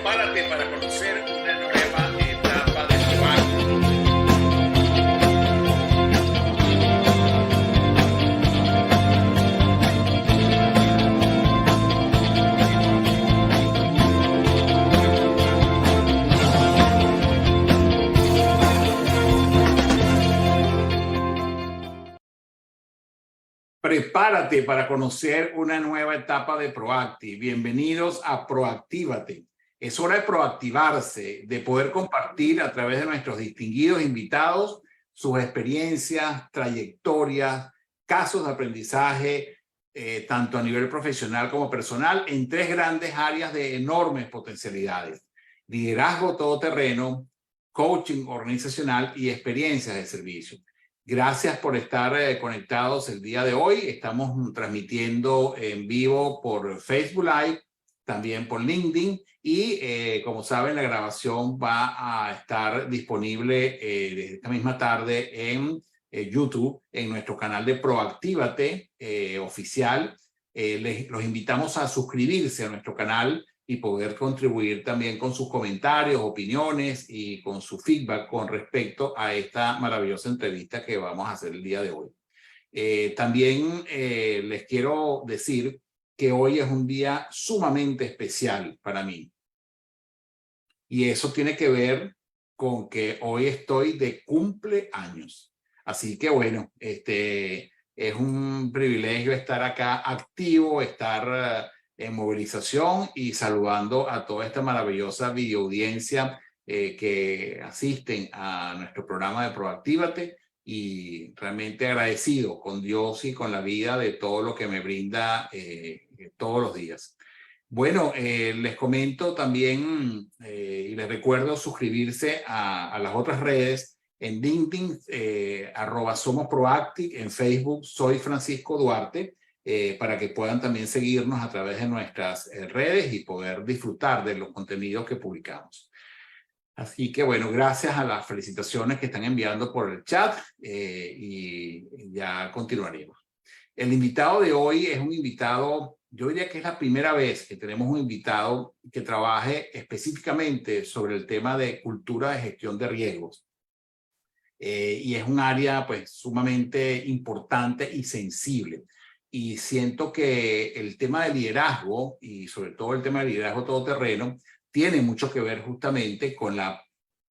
Prepárate para conocer una nueva etapa de tu año. Prepárate para conocer una nueva etapa de Proacti. Bienvenidos a Proactívate. Es hora de proactivarse, de poder compartir a través de nuestros distinguidos invitados sus experiencias, trayectorias, casos de aprendizaje, tanto a nivel profesional como personal, en tres grandes áreas de enormes potencialidades: liderazgo todoterreno, coaching organizacional y experiencias de servicio. Gracias por estar conectados el día de hoy. Estamos transmitiendo en vivo por Facebook Live, también por LinkedIn y como saben, la grabación va a estar disponible desde esta misma tarde en YouTube, en nuestro canal de Proactívate oficial. Los invitamos a suscribirse a nuestro canal y poder contribuir también con sus comentarios, opiniones y con su feedback con respecto a esta maravillosa entrevista que vamos a hacer el día de hoy. También les quiero decir que hoy es un día sumamente especial para mí. Y eso tiene que ver con que hoy estoy de cumpleaños. Así que bueno, es un privilegio estar acá activo, estar en movilización y saludando a toda esta maravillosa videoaudiencia que asisten a nuestro programa de Proactívate, y realmente agradecido con Dios y con la vida de todo lo que me brinda todos los días. Bueno, les comento también y les recuerdo suscribirse a las otras redes. En LinkedIn, @SomosProacti, en Facebook soy Francisco Duarte, para que puedan también seguirnos a través de nuestras redes y poder disfrutar de los contenidos que publicamos. Así que bueno, gracias a las felicitaciones que están enviando por el chat y ya continuaremos. El invitado de hoy es un invitado, yo diría que es la primera vez que tenemos un invitado que trabaje específicamente sobre el tema de cultura de gestión de riesgos. Y es un área pues sumamente importante y sensible. Y siento que el tema de liderazgo, y sobre todo el tema de liderazgo todoterreno, tiene mucho que ver justamente con la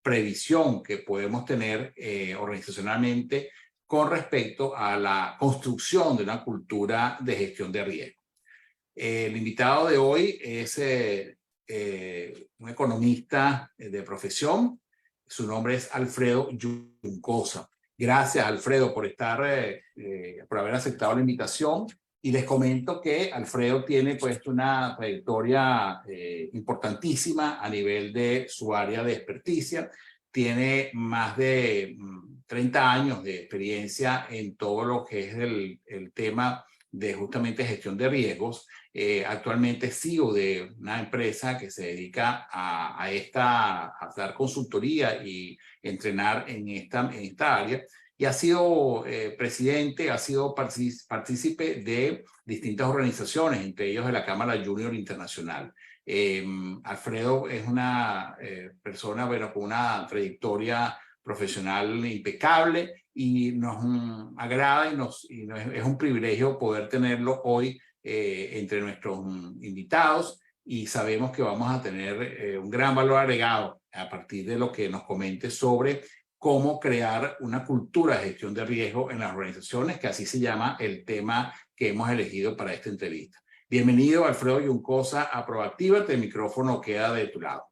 previsión que podemos tener organizacionalmente con respecto a la construcción de una cultura de gestión de riesgo. El invitado de hoy es un economista de profesión. Su nombre es Alfredo Juncosa. Gracias, Alfredo, por por haber aceptado la invitación. Y les comento que Alfredo tiene pues una trayectoria importantísima a nivel de su área de experticia. Tiene más de 30 años de experiencia en todo lo que es el tema de justamente gestión de riesgos. Actualmente es CEO de una empresa que se dedica a dar consultoría y entrenar en esta área, y ha sido presidente, ha sido partícipe de distintas organizaciones, entre ellos de la Cámara Junior Internacional. Alfredo es una persona bueno, con una trayectoria profesional impecable, y nos agrada y es un privilegio poder tenerlo hoy entre nuestros invitados, y sabemos que vamos a tener un gran valor agregado a partir de lo que nos comente sobre cómo crear una cultura de gestión de riesgo en las organizaciones, que así se llama el tema que hemos elegido para esta entrevista. Bienvenido, Alfredo Juncosa, a Proactívate. El micrófono queda de tu lado.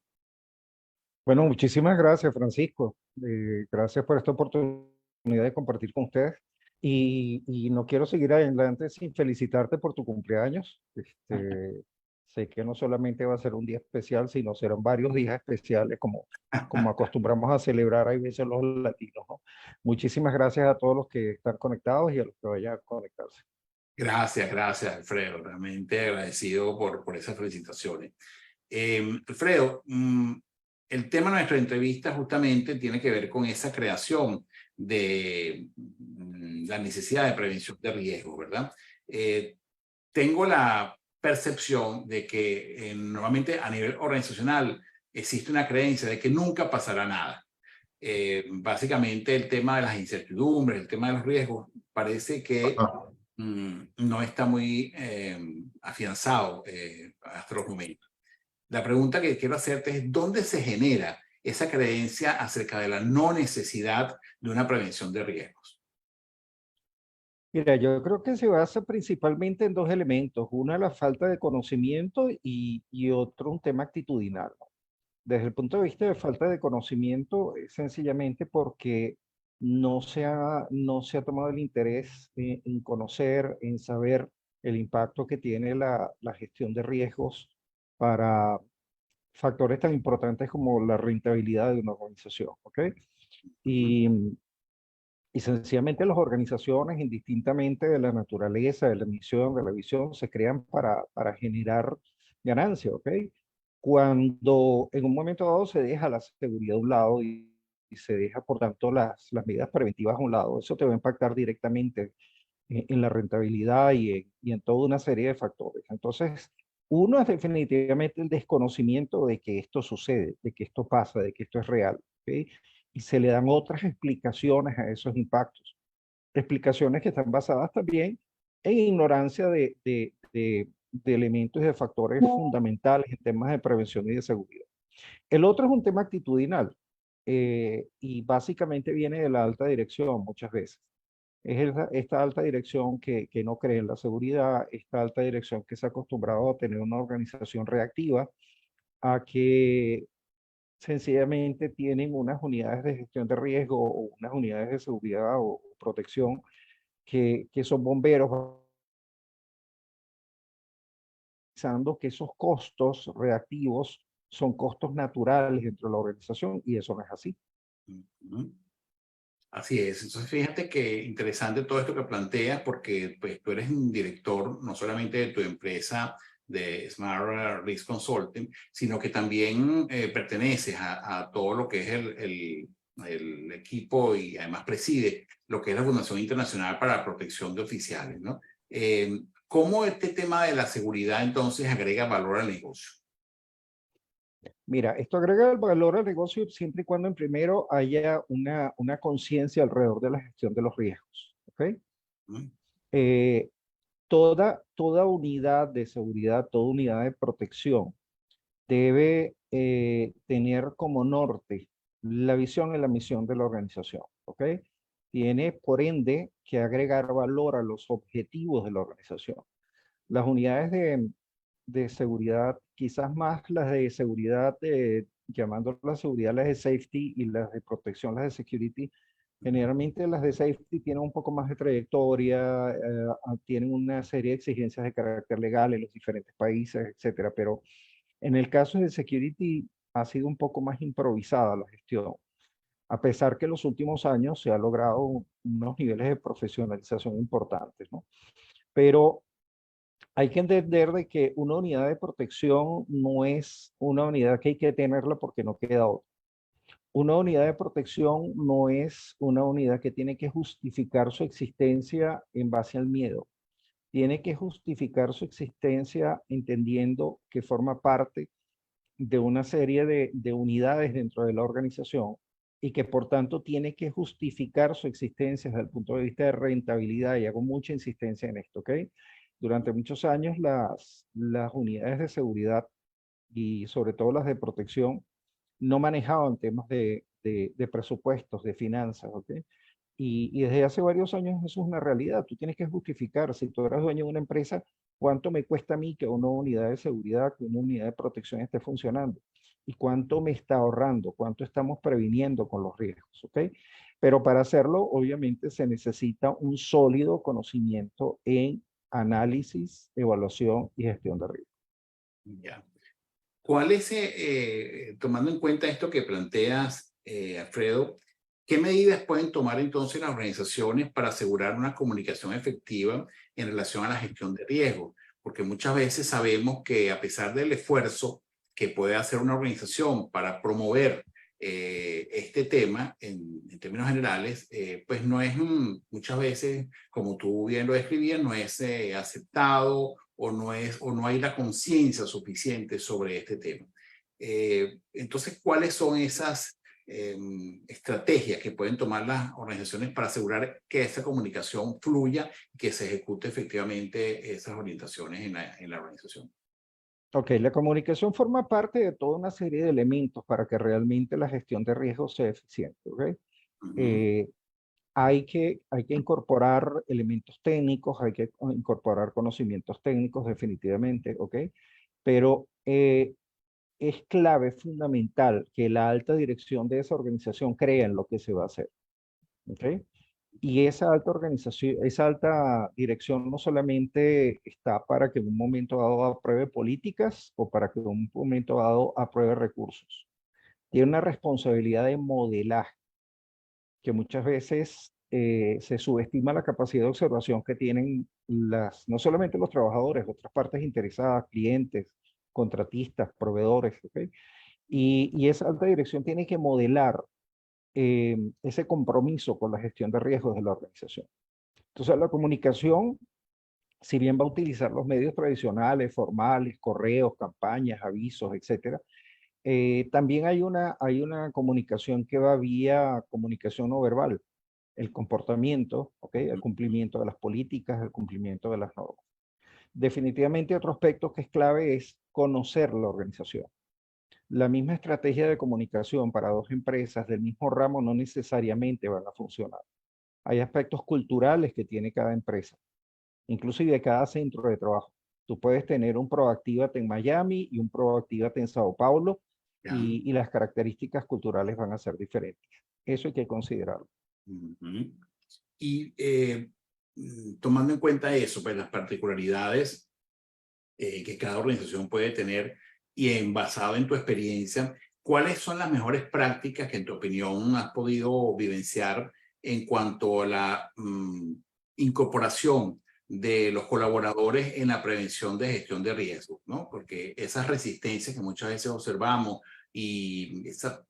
Bueno, muchísimas gracias, Francisco. Gracias por esta oportunidad de compartir con ustedes. Y no quiero seguir adelante sin felicitarte por tu cumpleaños. Sé que no solamente va a ser un día especial, sino serán varios días especiales, como acostumbramos a celebrar a veces los latinos, ¿no? Muchísimas gracias a todos los que están conectados y a los que vayan a conectarse. Gracias, Alfredo. Realmente agradecido por esas felicitaciones. Alfredo, el tema de nuestra entrevista justamente tiene que ver con esa creación de la necesidad de prevención de riesgos, ¿verdad? Tengo la percepción de que normalmente a nivel organizacional existe una creencia de que nunca pasará nada. Básicamente el tema de las incertidumbres, el tema de los riesgos, parece que no está muy afianzado hasta los momentos. La pregunta que quiero hacerte es, ¿dónde se genera esa creencia acerca de la no necesidad de una prevención de riesgos? Mira, yo creo que se basa principalmente en dos elementos. Una, la falta de conocimiento y otro, un tema actitudinal. Desde el punto de vista de falta de conocimiento, es sencillamente porque no se ha tomado el interés en conocer, en saber el impacto que tiene la gestión de riesgos para factores tan importantes como la rentabilidad de una organización, ¿ok? Y, y sencillamente las organizaciones, indistintamente de la naturaleza, de la misión, de la visión, se crean para generar ganancia, ¿ok? Cuando en un momento dado se deja la seguridad a un lado y se deja, por tanto, las medidas preventivas a un lado, eso te va a impactar directamente en la rentabilidad y en toda una serie de factores. Entonces, uno es definitivamente el desconocimiento de que esto sucede, de que esto pasa, de que esto es real, ¿ok? Y se le dan otras explicaciones a esos impactos. Explicaciones que están basadas también en ignorancia de elementos y de factores fundamentales en temas de prevención y de seguridad. El otro es un tema actitudinal y básicamente viene de la alta dirección muchas veces. Es esta alta dirección que no cree en la seguridad, esta alta dirección que se ha acostumbrado a tener una organización reactiva, a que sencillamente tienen unas unidades de gestión de riesgo o unas unidades de seguridad o protección que son bomberos, pensando que esos costos reactivos son costos naturales dentro de la organización y eso no es así. Así es. Entonces, fíjate que interesante todo esto que planteas, porque pues, tú eres un director no solamente de tu empresa de Smart Risk Consulting, sino que también perteneces a todo lo que es el equipo y además preside lo que es la Fundación Internacional para la Protección de Oficiales, ¿no? ¿Cómo este tema de la seguridad entonces agrega valor al negocio? Mira, esto agrega el valor al negocio siempre y cuando en primero haya una conciencia alrededor de la gestión de los riesgos. ¿Ok? ¿Mm? Eh, toda unidad de seguridad, toda unidad de protección debe tener como norte la visión y la misión de la organización. ¿Ok? Tiene, por ende, que agregar valor a los objetivos de la organización. Las unidades de seguridad, quizás más las de seguridad, llamando la seguridad las de safety y las de protección las de security. Generalmente las de safety tienen un poco más de trayectoria, tienen una serie de exigencias de carácter legal en los diferentes países, etcétera. Pero en el caso de security ha sido un poco más improvisada la gestión, a pesar que en los últimos años se ha logrado unos niveles de profesionalización importantes, ¿no? Pero hay que entender de que una unidad de protección no es una unidad que hay que tenerla porque no queda otra. Una unidad de protección no es una unidad que tiene que justificar su existencia en base al miedo. Tiene que justificar su existencia entendiendo que forma parte de una serie de unidades dentro de la organización y que por tanto tiene que justificar su existencia desde el punto de vista de rentabilidad, y hago mucha insistencia en esto, ¿ok? Durante muchos años las unidades de seguridad y sobre todo las de protección no manejaban temas de presupuestos, de finanzas, ¿ok? Y desde hace varios años eso es una realidad. Tú tienes que justificar, si tú eres dueño de una empresa, cuánto me cuesta a mí que una unidad de seguridad, que una unidad de protección esté funcionando y cuánto me está ahorrando, cuánto estamos previniendo con los riesgos, ¿ok? Pero para hacerlo, obviamente, se necesita un sólido conocimiento en análisis, evaluación y gestión de riesgo. Ya. ¿Cuál es, tomando en cuenta esto que planteas, Alfredo, qué medidas pueden tomar entonces las organizaciones para asegurar una comunicación efectiva en relación a la gestión de riesgos? Porque muchas veces sabemos que a pesar del esfuerzo que puede hacer una organización para promover este tema en términos generales, pues no es muchas veces, como tú bien lo describías, no es aceptado o no hay la conciencia suficiente sobre este tema. Entonces, ¿cuáles son esas estrategias que pueden tomar las organizaciones para asegurar que esa comunicación fluya y que se ejecute efectivamente esas orientaciones en la organización? Ok, la comunicación forma parte de toda una serie de elementos para que realmente la gestión de riesgos sea eficiente. ¿Ok? Ujú. Eh, hay que incorporar elementos técnicos, hay que incorporar conocimientos técnicos definitivamente, ¿ok? Pero es clave, fundamental que la alta dirección de esa organización crea en lo que se va a hacer, ¿ok? Y esa alta organización, esa alta dirección no solamente está para que en un momento dado apruebe políticas o para que en un momento dado apruebe recursos. Tiene una responsabilidad de modelaje, que muchas veces se subestima la capacidad de observación que tienen no solamente los trabajadores, otras partes interesadas, clientes, contratistas, proveedores, ¿ok? Y esa alta dirección tiene que modelar ese compromiso con la gestión de riesgos de la organización. Entonces, la comunicación, si bien va a utilizar los medios tradicionales, formales, correos, campañas, avisos, etcétera, también hay una comunicación que va vía comunicación no verbal, el comportamiento, ¿ok? El cumplimiento de las políticas, el cumplimiento de las normas. Definitivamente otro aspecto que es clave es conocer la organización. La misma estrategia de comunicación para dos empresas del mismo ramo no necesariamente van a funcionar. Hay aspectos culturales que tiene cada empresa, inclusive de cada centro de trabajo. Tú puedes tener un Proactivate en Miami y un Proactivate en Sao Paulo Ya. y las características culturales van a ser diferentes. Eso hay que considerarlo. Ujú. Y tomando en cuenta eso, pues las particularidades que cada organización puede tener y basado en tu experiencia, ¿cuáles son las mejores prácticas que en tu opinión has podido vivenciar en cuanto a la incorporación de los colaboradores en la prevención de gestión de riesgos, ¿no? Porque esas resistencias que muchas veces observamos y esa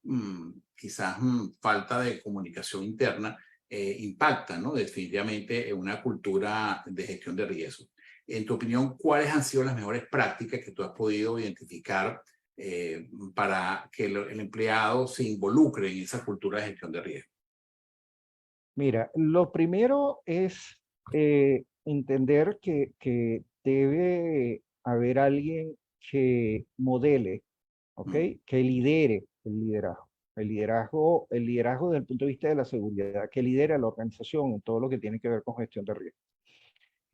quizás falta de comunicación interna impactan, ¿no? Definitivamente en una cultura de gestión de riesgos. En tu opinión, ¿cuáles han sido las mejores prácticas que tú has podido identificar para que el empleado se involucre en esa cultura de gestión de riesgo? Mira, lo primero es entender que debe haber alguien que modele, ¿ok? Mm, Que lidere el liderazgo. El liderazgo desde el punto de vista de la seguridad, que lidere a la organización en todo lo que tiene que ver con gestión de riesgos.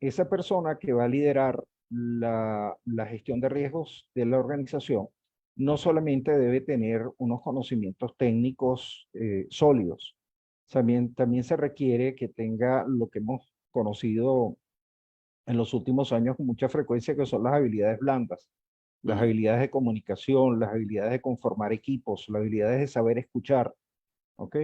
Esa persona que va a liderar la gestión de riesgos de la organización no solamente debe tener unos conocimientos técnicos sólidos, también se requiere que tenga lo que hemos conocido en los últimos años con mucha frecuencia, que son las habilidades blandas, las mm, habilidades de comunicación, las habilidades de conformar equipos, las habilidades de saber escuchar, ¿ok?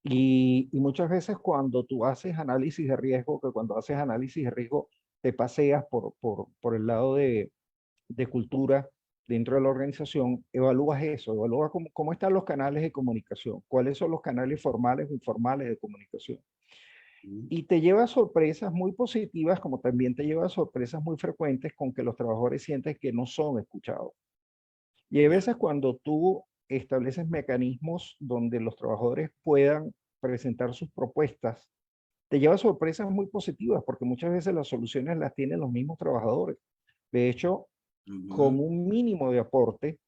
Y muchas veces cuando tú haces análisis de riesgo, que cuando haces análisis de riesgo te paseas por el lado de cultura dentro de la organización, evalúas eso, evalúas cómo están los canales de comunicación, cuáles son los canales formales o informales de comunicación. mm. Y te lleva a sorpresas muy positivas, como también te lleva a sorpresas muy frecuentes con que los trabajadores sienten que no son escuchados. Y hay Ya. veces cuando tú estableces mecanismos donde los trabajadores puedan presentar sus propuestas, te lleva a sorpresas muy positivas, porque muchas veces las soluciones las tienen los mismos trabajadores. De hecho, con Ujú. un mínimo de aporte,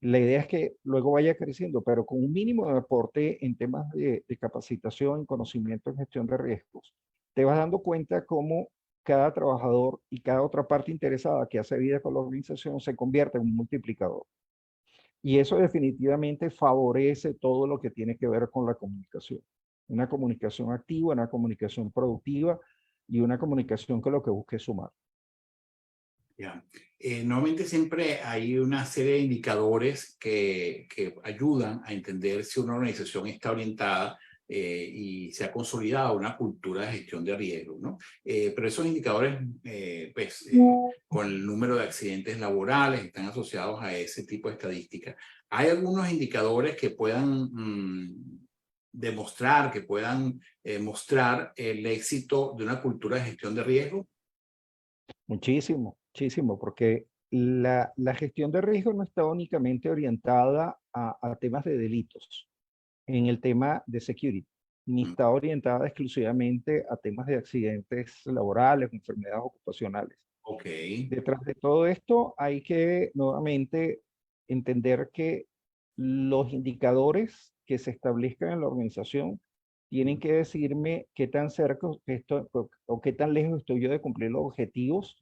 la idea es que luego vaya creciendo, pero con un mínimo de aporte en temas de capacitación, conocimiento en gestión de riesgos, te vas dando cuenta cómo cada trabajador y cada otra parte interesada que hace vida con la organización se convierte en un multiplicador. Y eso definitivamente favorece todo lo que tiene que ver con la comunicación. Una comunicación activa, una comunicación productiva y una comunicación que lo que busque es sumar. Ya. Normalmente siempre hay una serie de indicadores que ayudan a entender si una organización está orientada y se ha consolidado una cultura de gestión de riesgo, ¿no? Pero esos indicadores, pues, con el número de accidentes laborales, están asociados a ese tipo de estadísticas. ¿Hay algunos indicadores que puedan demostrar, que puedan mostrar el éxito de una cultura de gestión de riesgo? Muchísimo. muchísimo, porque la gestión de riesgo no está únicamente orientada a temas de delitos en el tema de security, ni Mm, está orientada exclusivamente a temas de accidentes laborales, enfermedades ocupacionales. ok. Detrás de todo esto hay que nuevamente entender que los indicadores que se establezcan en la organización tienen que decirme qué tan cerca o qué tan lejos estoy yo de cumplir los objetivos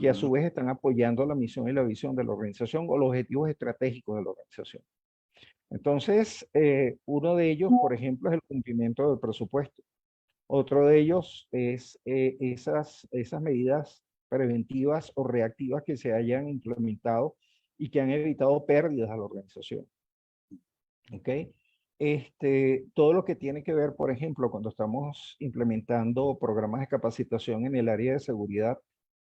que a Ujú. su vez están apoyando la misión y la visión de la organización o los objetivos estratégicos de la organización. Entonces, uno de ellos, por ejemplo, es el cumplimiento del presupuesto. Otro de ellos es esas medidas preventivas o reactivas que se hayan implementado y que han evitado pérdidas a la organización. ¿Ok? Todo lo que tiene que ver, por ejemplo, cuando estamos implementando programas de capacitación en el área de seguridad,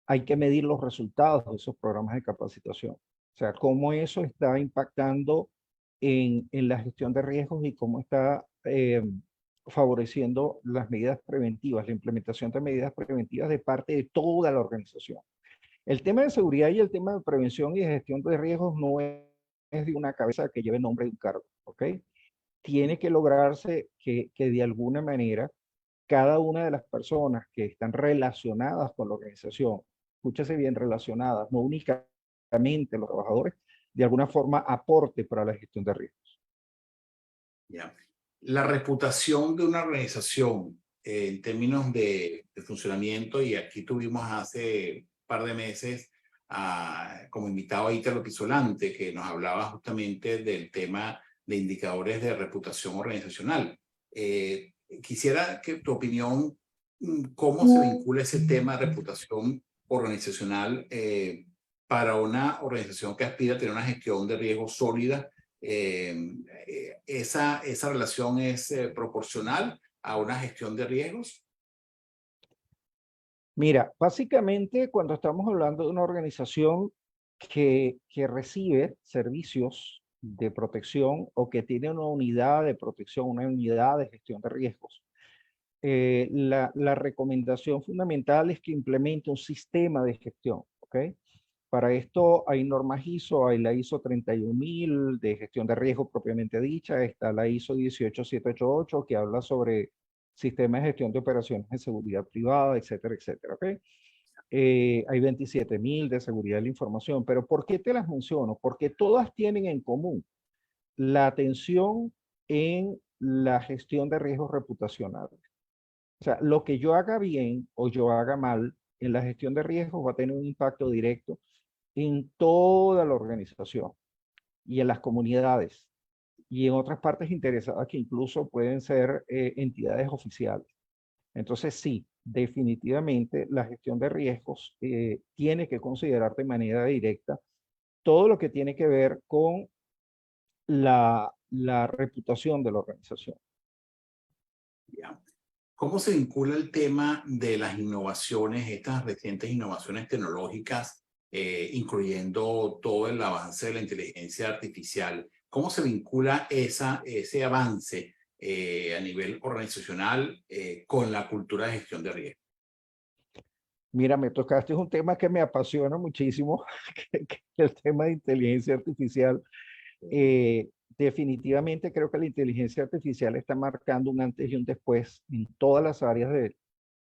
hay que medir los resultados de esos programas de capacitación. O sea, cómo eso está impactando en la gestión de riesgos y cómo está favoreciendo las medidas preventivas, la implementación de medidas preventivas de parte de toda la organización. El tema de seguridad y el tema de prevención y de gestión de riesgos no es de una cabeza que lleve nombre de un cargo, ¿ok? Tiene que lograrse que de alguna manera cada una de las personas que están relacionadas con la organización, escúchese bien, relacionadas, no únicamente los trabajadores, de alguna forma aporte para la gestión de riesgos. Ya. La reputación de una organización en términos de funcionamiento, y aquí tuvimos hace un par de meses como invitado a Ítalo Pisolante, que nos hablaba justamente del tema de indicadores de reputación organizacional. Quisiera que tu opinión, cómo se vincula ese tema de reputación organizacional para una organización que aspira a tener una gestión de riesgo sólida. Esa relación es proporcional a una gestión de riesgos. Mira, básicamente cuando estamos hablando de una organización que recibe servicios de protección o que tiene una unidad de protección, una unidad de gestión de riesgos, la recomendación fundamental es que implemente un sistema de gestión, ¿ok? Para esto hay normas ISO, hay la ISO 31000 de gestión de riesgo propiamente dicha, está la ISO 18788 que habla sobre sistemas de gestión de operaciones de seguridad privada, etcétera, etcétera, ¿ok? Hay 27000 de seguridad de la información, pero ¿por qué te las menciono? Porque todas tienen en común la atención en la gestión de riesgos reputacionales. O sea, lo que yo haga bien o yo haga mal en la gestión de riesgos va a tener un impacto directo en toda la organización y en las comunidades y en otras partes interesadas que incluso pueden ser entidades oficiales. Entonces, sí, definitivamente la gestión de riesgos tiene que considerar de manera directa todo lo que tiene que ver con la reputación de la organización. Ya. ¿Cómo se vincula el tema de las innovaciones, estas recientes innovaciones tecnológicas, incluyendo todo el avance de la inteligencia artificial? ¿Cómo se vincula ese avance a nivel organizacional con la cultura de gestión de riesgo? Mira, me tocaste un tema que me apasiona muchísimo, que es el tema de inteligencia artificial. Eh, Definitivamente creo que la inteligencia artificial está marcando un antes y un después en todas las áreas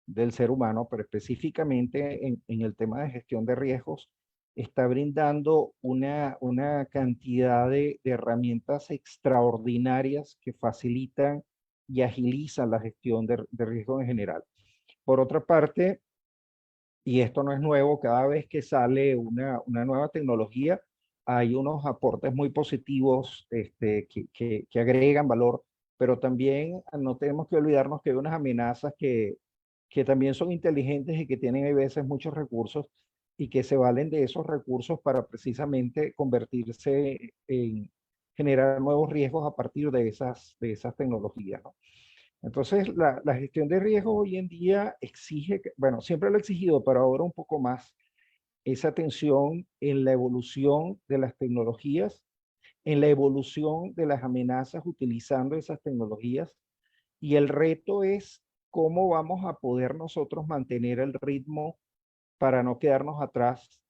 del ser humano, pero específicamente en el tema de gestión de riesgos, está brindando una cantidad de herramientas extraordinarias que facilitan y agilizan la gestión de riesgos en general. Por otra parte, y esto no es nuevo, cada vez que sale una nueva tecnología, hay unos aportes muy positivos que agregan valor, pero también no tenemos que olvidarnos que hay unas amenazas que también son inteligentes y que tienen a veces muchos recursos y que se valen de esos recursos para precisamente convertirse en generar nuevos riesgos a partir de esas tecnologías, ¿no? Entonces, la gestión de riesgo hoy en día exige, bueno, siempre lo ha exigido, pero ahora un poco más, esa atención en la evolución de las tecnologías, en la evolución de las amenazas utilizando esas tecnologías. Y el reto es cómo vamos a poder nosotros mantener el ritmo para no quedarnos atrás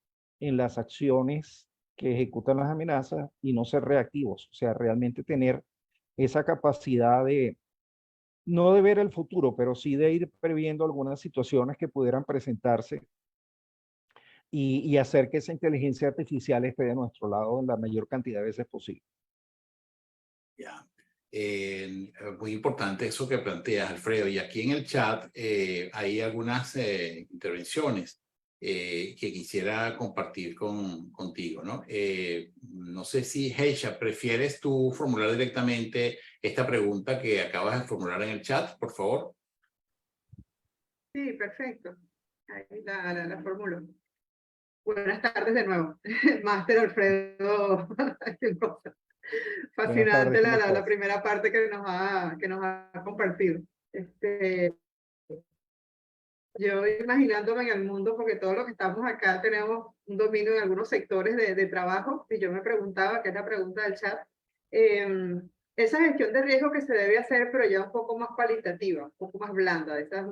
en las acciones que ejecutan las amenazas y no ser reactivos. O sea, realmente tener esa capacidad de, no de ver el futuro, pero sí de ir previendo algunas situaciones que pudieran presentarse y hacer que esa inteligencia artificial esté de nuestro lado en la mayor cantidad de veces posible. Ya. Muy importante eso que planteas, Alfredo. Y aquí en el chat hay algunas intervenciones que quisiera compartir contigo, ¿no? No sé si, Heisha, ¿prefieres tú formular directamente esta pregunta que acabas de formular en el chat, por favor? Sí, perfecto. Ahí la formulo. Buenas tardes de nuevo. Máster Alfredo. Buenas tardes, Fascinante ¿cómo la estás? primera parte que nos ha compartido. Yo imaginándome en el mundo, porque todos los que estamos acá tenemos un dominio en algunos sectores de trabajo, y yo me preguntaba, que es la pregunta del chat, esa gestión de riesgo que se debe hacer, pero ya un poco más cualitativa, un poco más blanda, de esas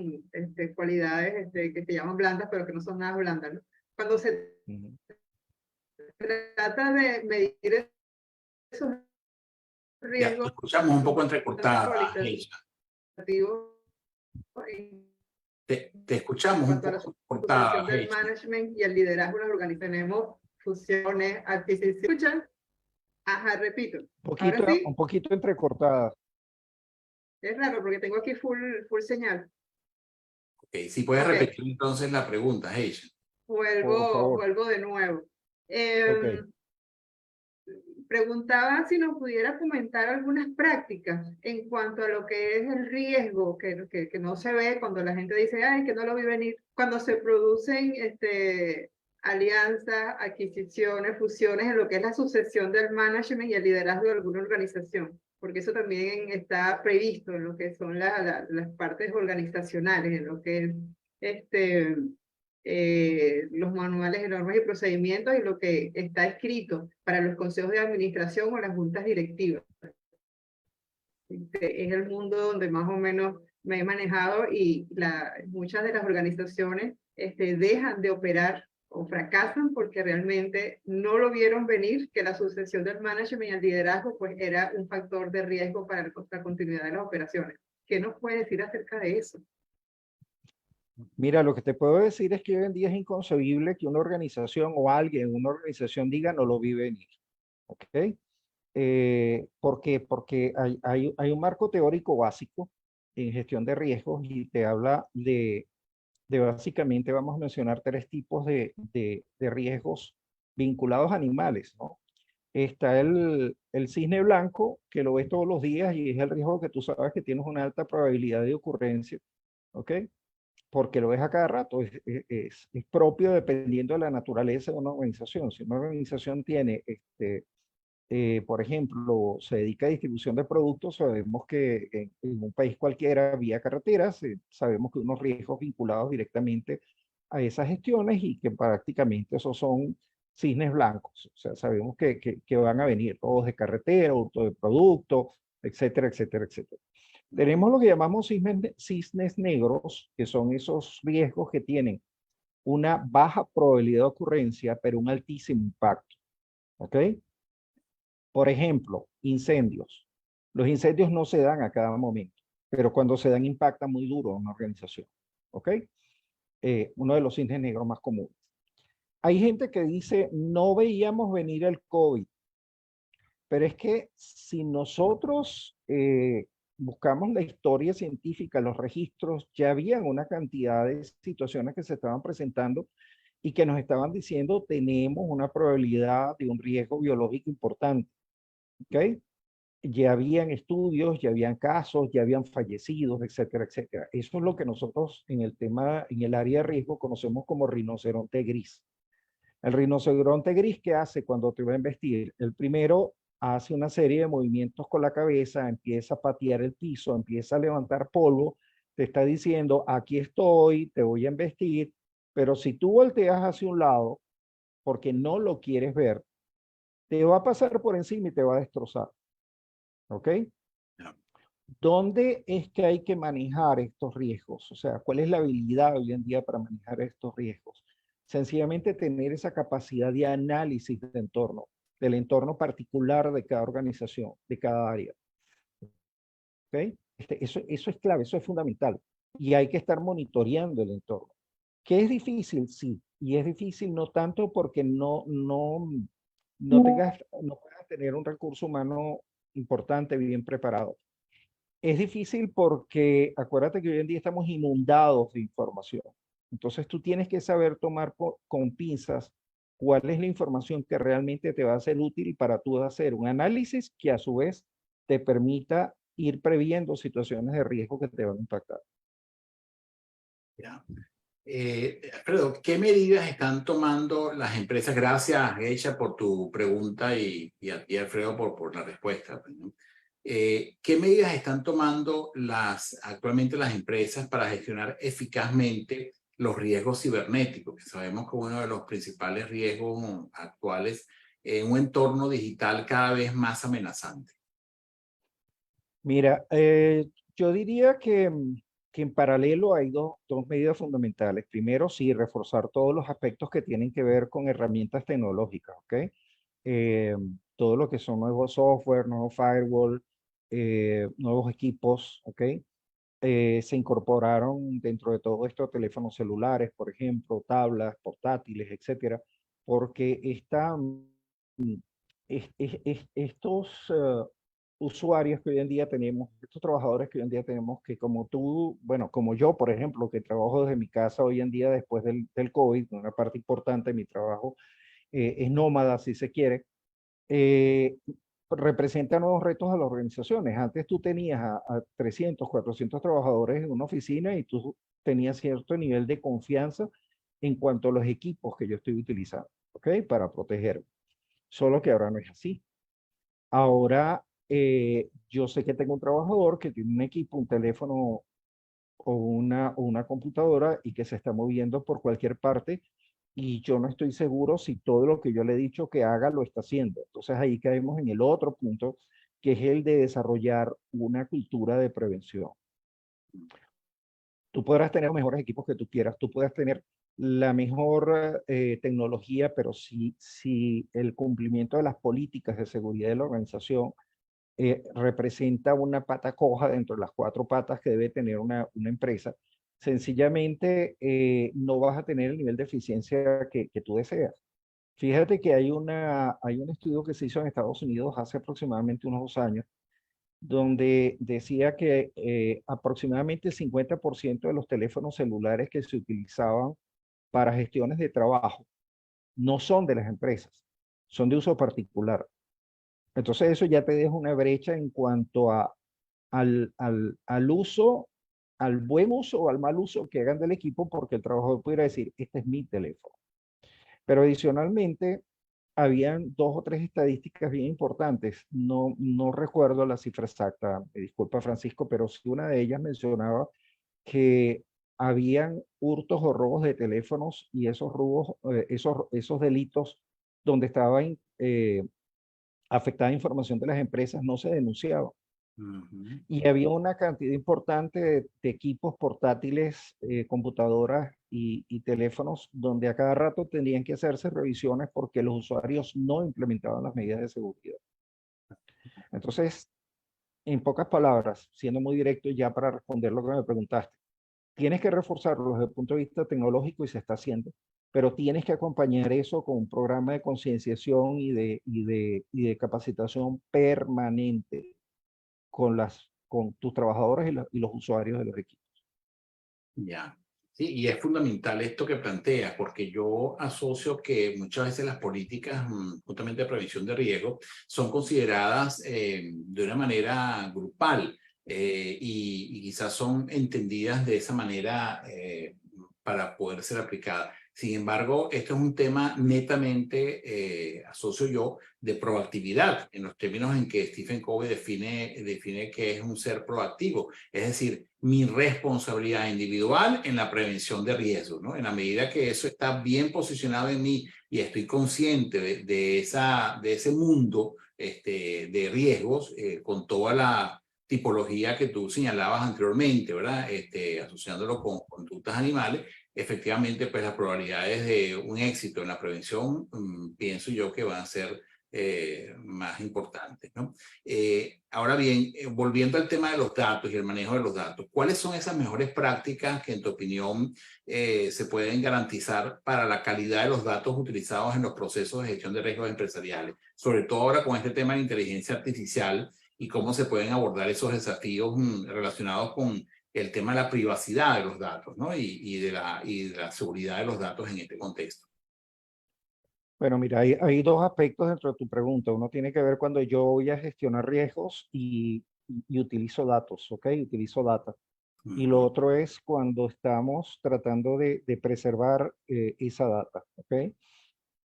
cualidades que se llaman blandas, pero que no son nada blandas, ¿no? Cuando se trata de medir esos Ya, te riesgos escuchamos un poco entrecortada, cualitativos Heisha. en Te escuchamos un cuanto a la poco cortada, sucesión del Heisha. management y el liderazgo en las organizaciones. Tenemos fusiones, adquisiciones. ¿Escuchan? Ajá, repito. Ahora Un sí, poquito entrecortada. es raro porque tengo aquí full señal. Ok, si puedes Ok, repetir entonces la pregunta, Heisha. Por favor. vuelvo de nuevo. Ok. Preguntaba si nos pudiera comentar algunas prácticas en cuanto a lo que es el riesgo que no se ve cuando la gente dice, ay, que no lo vi venir. Cuando se producen alianzas, adquisiciones, fusiones en lo que es la sucesión del management y el liderazgo de alguna organización, porque eso también está previsto en lo que son las partes organizacionales, en lo que es los manuales de normas y procedimientos y lo que está escrito para los consejos de administración o las juntas directivas. Es el mundo donde más o menos me he manejado y muchas de las organizaciones dejan de operar o fracasan porque realmente no lo vieron venir, que la sucesión del management y el liderazgo pues era un factor de riesgo para la continuidad de las operaciones. ¿Qué nos puede decir acerca de eso? Mira, lo que te puedo decir es que hoy en día es inconcebible que una organización o alguien en una organización diga no lo vi venir. ¿Ok? ¿Por qué? Porque hay un marco teórico básico en gestión de riesgos y te habla de básicamente, vamos a mencionar tres tipos de riesgos vinculados a animales, ¿no? Está el cisne blanco, que lo ves todos los días y es el riesgo que tú sabes que tienes una alta probabilidad de ocurrencia, ¿ok? Porque lo ves a cada rato, es propio dependiendo de la naturaleza de una organización. Si una organización tiene, por ejemplo, se dedica a distribución de productos, sabemos que en un país cualquiera, vía carreteras, sabemos que unos riesgos vinculados directamente a esas gestiones y que prácticamente esos son cisnes blancos. O sea, sabemos que van a venir todos de carretera, auto de producto, etcétera, etcétera, etcétera. Tenemos lo que llamamos cisnes negros, que son esos riesgos que tienen una baja probabilidad de ocurrencia, pero un altísimo impacto. ¿Ok? Por ejemplo, incendios. Los incendios no se dan a cada momento, pero cuando se dan impacta muy duro a una organización. ¿Ok? Uno de los cisnes negros más comunes. Hay gente que dice, no veíamos venir el COVID, pero es que si nosotros buscamos la historia científica, los registros, ya habían una cantidad de situaciones que se estaban presentando y que nos estaban diciendo tenemos una probabilidad de un riesgo biológico importante. ¿Ok? Ya habían estudios, ya habían casos, ya habían fallecidos, etcétera, etcétera. Eso es lo que nosotros en el tema, en el área de riesgo conocemos como rinoceronte gris. El rinoceronte gris, ¿qué hace cuando te va a investir? El primero hace una serie de movimientos con la cabeza, empieza a patear el piso, empieza a levantar polvo, te está diciendo, aquí estoy, te voy a investir, pero si tú volteas hacia un lado porque no lo quieres ver, te va a pasar por encima y te va a destrozar. ¿Ok? ¿Dónde es que hay que manejar estos riesgos? O sea, ¿cuál es la habilidad hoy en día para manejar estos riesgos? Sencillamente tener esa capacidad de análisis del entorno particular de cada organización, de cada área. ¿Ok? Eso es clave, eso es fundamental. Y hay que estar monitoreando el entorno. ¿Qué es difícil? Sí. Y es difícil no tanto porque no puedas tener un recurso humano importante, bien preparado. Es difícil porque acuérdate que hoy en día estamos inundados de información. Entonces tú tienes que saber tomar con pinzas cuál es la información que realmente te va a ser útil para tú hacer un análisis que a su vez te permita ir previendo situaciones de riesgo que te van a impactar. Ya. Alfredo, ¿qué medidas están tomando las empresas? Gracias, Geisha, por tu pregunta y a ti, Alfredo, por la respuesta, ¿no? ¿Qué medidas están tomando actualmente las empresas para gestionar eficazmente los riesgos cibernéticos? Que sabemos que uno de los principales riesgos actuales en un entorno digital cada vez más amenazante. Mira, yo diría que en paralelo hay dos medidas fundamentales. Primero, sí, reforzar todos los aspectos que tienen que ver con herramientas tecnológicas, ¿ok? Todo lo que son nuevos software, nuevos firewall, nuevos equipos, ¿ok? Se incorporaron dentro de todo esto teléfonos celulares, por ejemplo, tablas, portátiles, etcétera, porque estos usuarios que hoy en día tenemos, estos trabajadores que hoy en día tenemos, que como tú, bueno, como yo, por ejemplo, que trabajo desde mi casa hoy en día después del COVID, una parte importante de mi trabajo es nómada, si se quiere, eh, representa nuevos retos a las organizaciones. Antes tú tenías a 300, 400 trabajadores en una oficina y tú tenías cierto nivel de confianza en cuanto a los equipos que yo estoy utilizando, ¿ok? Para protegerme. Solo que ahora no es así. Ahora yo sé que tengo un trabajador que tiene un equipo, un teléfono o una computadora y que se está moviendo por cualquier parte y yo no estoy seguro si todo lo que yo le he dicho que haga lo está haciendo. Entonces ahí caemos en el otro punto, que es el de desarrollar una cultura de prevención. Tú podrás tener los mejores equipos que tú quieras, tú puedes tener la mejor tecnología, pero si el cumplimiento de las políticas de seguridad de la organización representa una pata coja dentro de las 4 patas que debe tener una empresa, sencillamente no vas a tener el nivel de eficiencia que tú deseas. Fíjate que hay un estudio que se hizo en Estados Unidos hace aproximadamente unos 2 años, donde decía que aproximadamente el 50% de los teléfonos celulares que se utilizaban para gestiones de trabajo no son de las empresas, son de uso particular. Entonces eso ya te deja una brecha en cuanto al uso, al buen uso o al mal uso que hagan del equipo, porque el trabajador pudiera decir, este es mi teléfono. Pero adicionalmente, habían 2 o 3 estadísticas bien importantes. No recuerdo la cifra exacta, me disculpa Francisco, pero sí una de ellas mencionaba que habían hurtos o robos de teléfonos y esos robos, esos delitos donde estaba afectada información de las empresas no se denunciaban. Y había una cantidad importante de equipos portátiles, computadoras y teléfonos donde a cada rato tenían que hacerse revisiones porque los usuarios no implementaban las medidas de seguridad. Entonces, en pocas palabras, siendo muy directo ya para responder lo que me preguntaste, tienes que reforzarlo desde el punto de vista tecnológico y se está haciendo, pero tienes que acompañar eso con un programa de concienciación y de capacitación permanente con tus trabajadores y los usuarios de los equipos. Ya. Sí, y es fundamental esto que planteas, porque yo asocio que muchas veces las políticas justamente de prevención de riesgo son consideradas de una manera grupal y quizás son entendidas de esa manera para poder ser aplicadas. Sin embargo, esto es un tema netamente, asocio yo, de proactividad, en los términos en que Stephen Covey define que es un ser proactivo. Es decir, mi responsabilidad individual en la prevención de riesgos, ¿no? En la medida que eso está bien posicionado en mí y estoy consciente de ese mundo de riesgos, con toda la tipología que tú señalabas anteriormente, ¿verdad? Asociándolo con conductas animales, efectivamente pues las probabilidades de un éxito en la prevención, pienso yo que van a ser más importantes, ¿no? Ahora bien, volviendo al tema de los datos y el manejo de los datos, ¿cuáles son esas mejores prácticas que en tu opinión se pueden garantizar para la calidad de los datos utilizados en los procesos de gestión de riesgos empresariales? Sobre todo ahora con este tema de inteligencia artificial y cómo se pueden abordar esos desafíos relacionados con el tema de la privacidad de los datos, ¿no? Y de la seguridad de los datos en este contexto. Bueno, mira, hay dos aspectos dentro de tu pregunta. Uno tiene que ver cuando yo voy a gestionar riesgos y utilizo datos, ¿ok? Utilizo data. Y lo otro es cuando estamos tratando de preservar esa data, ¿ok?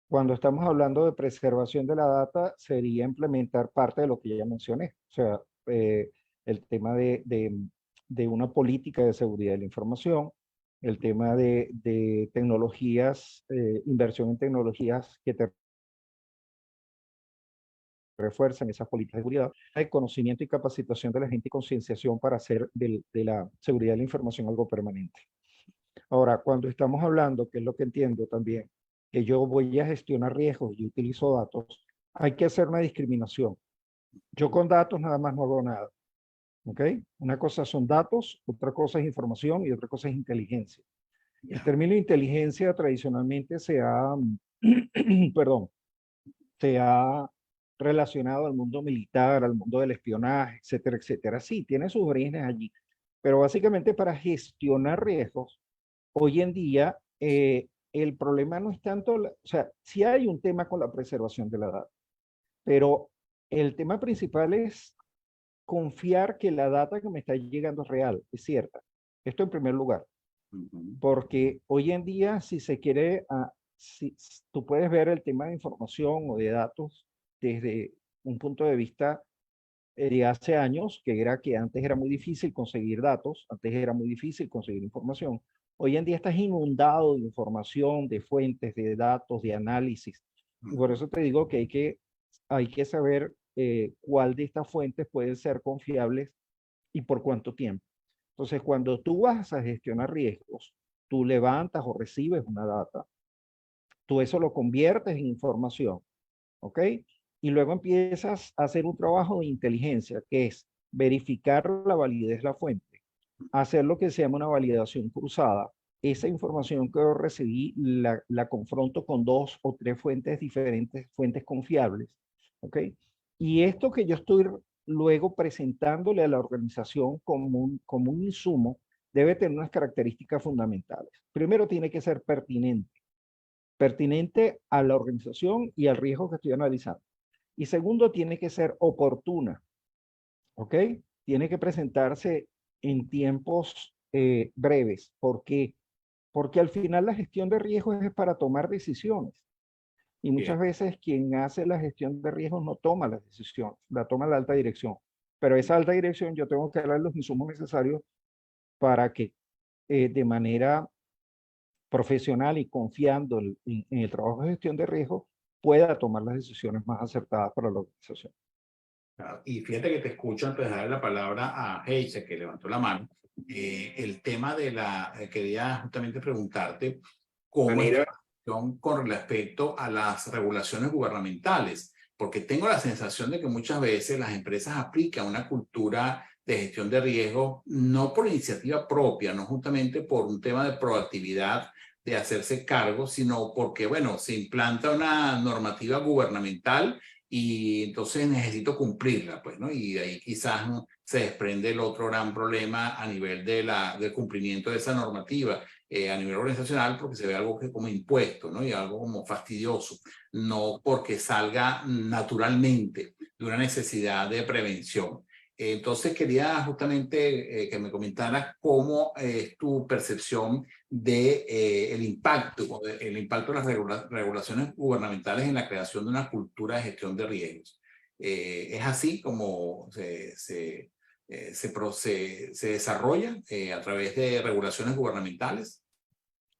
Cuando estamos hablando de preservación de la data, sería implementar parte de lo que ya mencioné. O sea, el tema de una política de seguridad de la información, el tema de tecnologías, inversión en tecnologías que te refuerzan esas políticas de seguridad, hay conocimiento y capacitación de la gente y concienciación para hacer de la seguridad de la información algo permanente. Ahora, cuando estamos hablando, que es lo que entiendo también, que yo voy a gestionar riesgos y utilizo datos, hay que hacer una discriminación. Yo con datos nada más no hago nada. ¿Ok? Una cosa son datos, otra cosa es información y otra cosa es inteligencia. El término inteligencia tradicionalmente perdón, se ha relacionado al mundo militar, al mundo del espionaje, etcétera, etcétera. Sí, tiene sus orígenes allí, pero básicamente para gestionar riesgos, hoy en día el problema no es tanto, o sea, sí hay un tema con la preservación de la data, pero el tema principal es confiar que la data que me está llegando es real, es cierta. Esto en primer lugar, porque hoy en día si se quiere, si, tú puedes ver el tema de información o de datos desde un punto de vista de hace años, que era que antes era muy difícil conseguir datos, antes era muy difícil conseguir información. Hoy en día estás inundado de información, de fuentes, de datos, de análisis. Y por eso te digo que hay que saber cuál de estas fuentes pueden ser confiables y por cuánto tiempo. Entonces, cuando tú vas a gestionar riesgos, tú levantas o recibes una data, tú eso lo conviertes en información, ¿ok? Y luego empiezas a hacer un trabajo de inteligencia, que es verificar la validez de la fuente, hacer lo que se llama una validación cruzada. Esa información que yo recibí la confronto con 2 o 3 fuentes diferentes, fuentes confiables, ¿ok? Y esto que yo estoy luego presentándole a la organización como un insumo, debe tener unas características fundamentales. Primero, tiene que ser pertinente a la organización y al riesgo que estoy analizando. Y segundo, tiene que ser oportuna, ¿ok? Tiene que presentarse en tiempos breves. ¿Por qué? Porque al final la gestión de riesgos es para tomar decisiones. Y muchas veces quien hace la gestión de riesgos no toma las decisiones, la toma la alta dirección. Pero esa alta dirección yo tengo que darle los insumos necesarios para que de manera profesional y confiando en el trabajo de gestión de riesgos pueda tomar las decisiones más acertadas para la organización. Claro. Y fíjate que te escucho antes de darle la palabra a Heise, que levantó la mano. El tema de quería justamente preguntarte cómo es la relación con respecto a las regulaciones gubernamentales, porque tengo la sensación de que muchas veces las empresas aplican una cultura de gestión de riesgo no por iniciativa propia, no justamente por un tema de proactividad, de hacerse cargo, sino porque, bueno, se implanta una normativa gubernamental y entonces necesito cumplirla, pues, ¿no? Y de ahí quizás se desprende el otro gran problema a nivel del cumplimiento de esa normativa a nivel organizacional, porque se ve algo que como impuesto, ¿no? Y algo como fastidioso, no porque salga naturalmente de una necesidad de prevención. Entonces quería justamente que me comentaras cómo es tu percepción de el impacto de las regulaciones gubernamentales en la creación de una cultura de gestión de riesgos. ¿Es así como se desarrolla a través de regulaciones gubernamentales?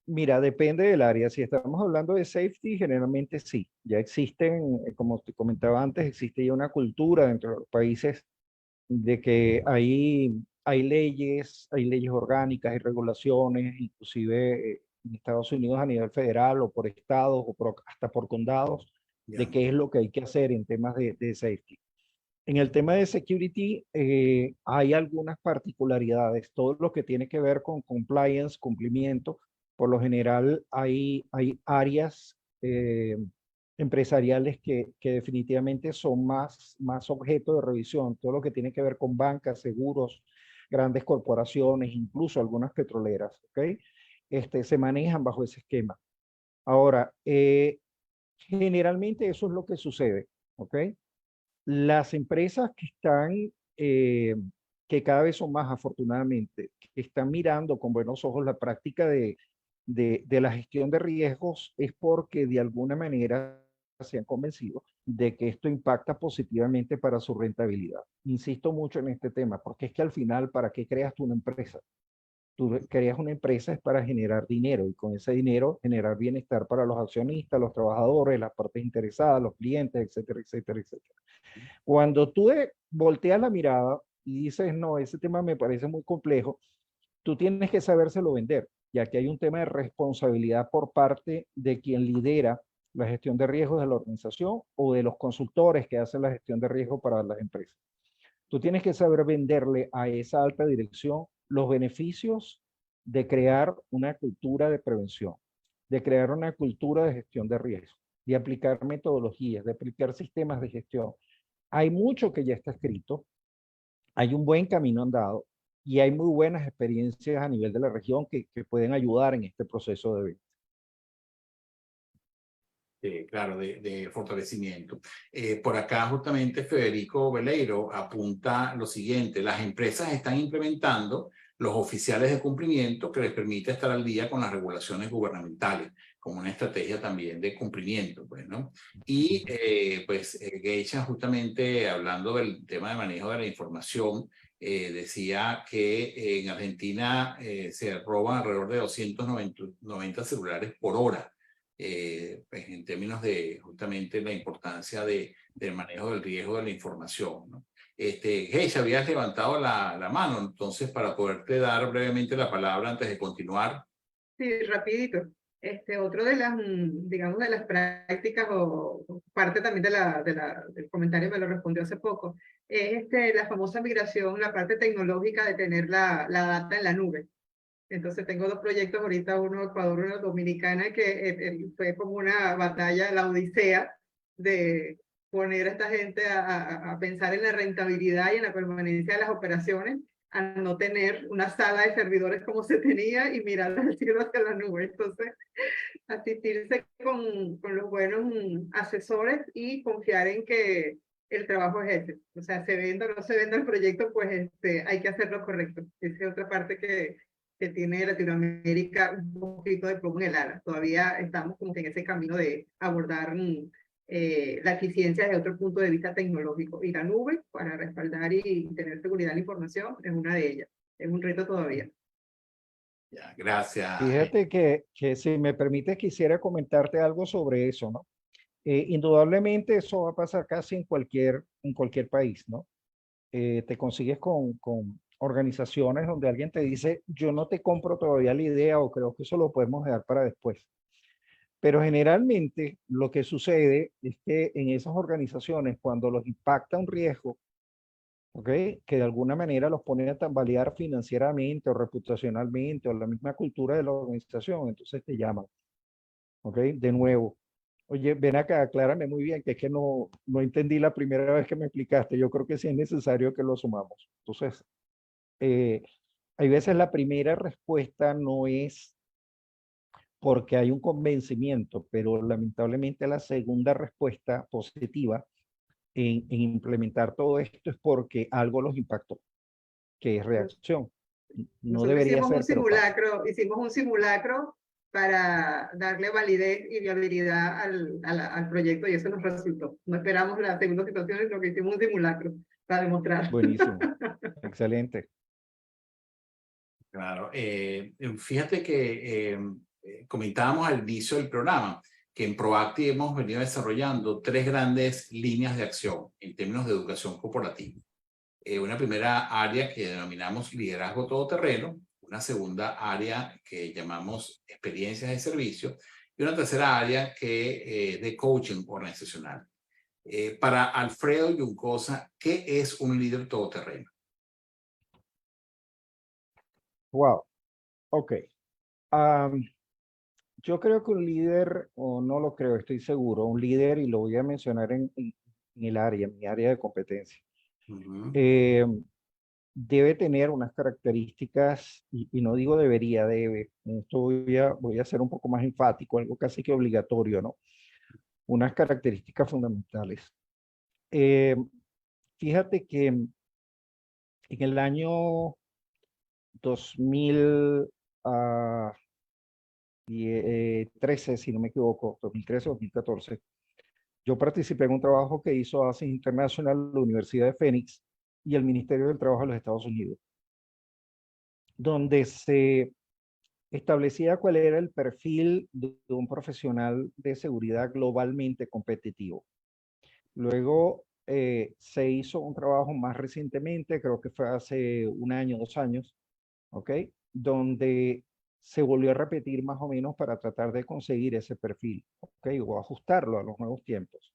Mira, depende del área. Si estamos hablando de safety, generalmente sí. Ya existen, como te comentaba antes, existe ya una cultura dentro de los países de que hay leyes orgánicas, hay regulaciones, inclusive en Estados Unidos a nivel federal o por estados o hasta por condados de qué es lo que hay que hacer en temas de safety. En el tema de security hay algunas particularidades. Todo lo que tiene que ver con compliance, cumplimiento, por lo general hay áreas empresariales que definitivamente son más objeto de revisión. Todo lo que tiene que ver con bancas, seguros, grandes corporaciones, incluso algunas petroleras, ¿ok? Se manejan bajo ese esquema. Ahora, generalmente eso es lo que sucede, ¿ok? Las empresas que están, que cada vez son más afortunadamente, que están mirando con buenos ojos la práctica de la gestión de riesgos, es porque de alguna manera se han convencido de que esto impacta positivamente para su rentabilidad. Insisto mucho en este tema, porque es que al final, ¿para qué creas tú una empresa? Tú creas una empresa es para generar dinero y con ese dinero generar bienestar para los accionistas, los trabajadores, las partes interesadas, los clientes, etcétera, etcétera, etcétera. Cuando tú volteas la mirada y dices, no, ese tema me parece muy complejo, tú tienes que sabérselo vender, ya que hay un tema de responsabilidad por parte de quien lidera la gestión de riesgos de la organización o de los consultores que hacen la gestión de riesgo para las empresas. Tú tienes que saber venderle a esa alta dirección los beneficios de crear una cultura de prevención, de crear una cultura de gestión de riesgo, de aplicar metodologías, de aplicar sistemas de gestión. Hay mucho que ya está escrito, hay un buen camino andado y hay muy buenas experiencias a nivel de la región que pueden ayudar en este proceso de venta. Claro, de fortalecimiento. Por acá justamente Federico Veleiro apunta lo siguiente: las empresas están implementando los oficiales de cumplimiento que les permite estar al día con las regulaciones gubernamentales, como una estrategia también de cumplimiento, pues, ¿no? Y Geisha, justamente hablando del tema de manejo de la información, decía que en Argentina se roban alrededor de 290 celulares por hora. Pues en términos de justamente la importancia del manejo del riesgo de la información, ¿no? Geisha, habías levantado la mano, entonces, para poderte dar brevemente la palabra antes de continuar. Sí, rapidito. Otro de las, digamos, de las prácticas o parte también del comentario me lo respondió hace poco, es la famosa migración, la parte tecnológica de tener la data en la nube. Entonces tengo dos proyectos ahorita, uno Ecuador, uno Dominicana, que fue como una batalla, la odisea de poner a esta gente a pensar en la rentabilidad y en la permanencia de las operaciones, a no tener una sala de servidores como se tenía y mirar al cielo hacia la nube. Entonces, asistirse con los buenos asesores y confiar en que el trabajo es ese. O sea, se venda o no se venda el proyecto, pues hay que hacerlo correcto. Esa es otra parte que tiene Latinoamérica un poquito de plomo en el ala. Todavía estamos como que en ese camino de abordar la eficiencia desde otro punto de vista tecnológico. Y la nube, para respaldar y tener seguridad de la información, es una de ellas. Es un reto todavía. Ya, gracias. Fíjate que si me permites quisiera comentarte algo sobre eso, ¿no? Indudablemente eso va a pasar casi en cualquier país, ¿no? Te consigues con organizaciones donde alguien te dice, yo no te compro todavía la idea o creo que eso lo podemos dejar para después. Pero generalmente lo que sucede es que en esas organizaciones, cuando los impacta un riesgo, ¿okay?, que de alguna manera los pone a tambalear financieramente o reputacionalmente o la misma cultura de la organización, entonces te llaman, ¿ok? De nuevo, oye, ven acá, aclárame muy bien, que es que no entendí la primera vez que me explicaste. Yo creo que sí es necesario que lo sumamos. Entonces, hay veces la primera respuesta no es porque hay un convencimiento, pero lamentablemente la segunda respuesta positiva en implementar todo esto es porque algo los impactó, que es reacción. No Nosotros debería ser, pero pasa. hicimos un simulacro para darle validez y viabilidad al proyecto y eso nos resultó. No esperamos la segunda situación, sino que hicimos un simulacro para demostrar. Buenísimo, excelente. Claro, fíjate que comentábamos al inicio del programa que en Proacti hemos venido desarrollando 3 grandes líneas de acción en términos de educación corporativa. Una primera área que denominamos liderazgo todoterreno, una segunda área que llamamos experiencias de servicio y una tercera área que de coaching organizacional. Para Alfredo Juncosa, ¿qué es un líder todoterreno? Wow, ok. Yo creo que un líder, o no lo creo, estoy seguro, un líder, y lo voy a mencionar en el área, en mi área de competencia, debe tener unas características, y no digo debería, debe, esto voy a ser un poco más enfático, algo casi que obligatorio, ¿no? Unas características fundamentales. Fíjate que en el año 2013, si no me equivoco, 2013 o 2014, yo participé en un trabajo que hizo ASIS International, la Universidad de Phoenix y el Ministerio del Trabajo de los Estados Unidos, donde se establecía cuál era el perfil de un profesional de seguridad globalmente competitivo. Luego se hizo un trabajo más recientemente, creo que fue hace un año, 2 años, ¿ok? Donde se volvió a repetir más o menos para tratar de conseguir ese perfil, ¿ok? O ajustarlo a los nuevos tiempos.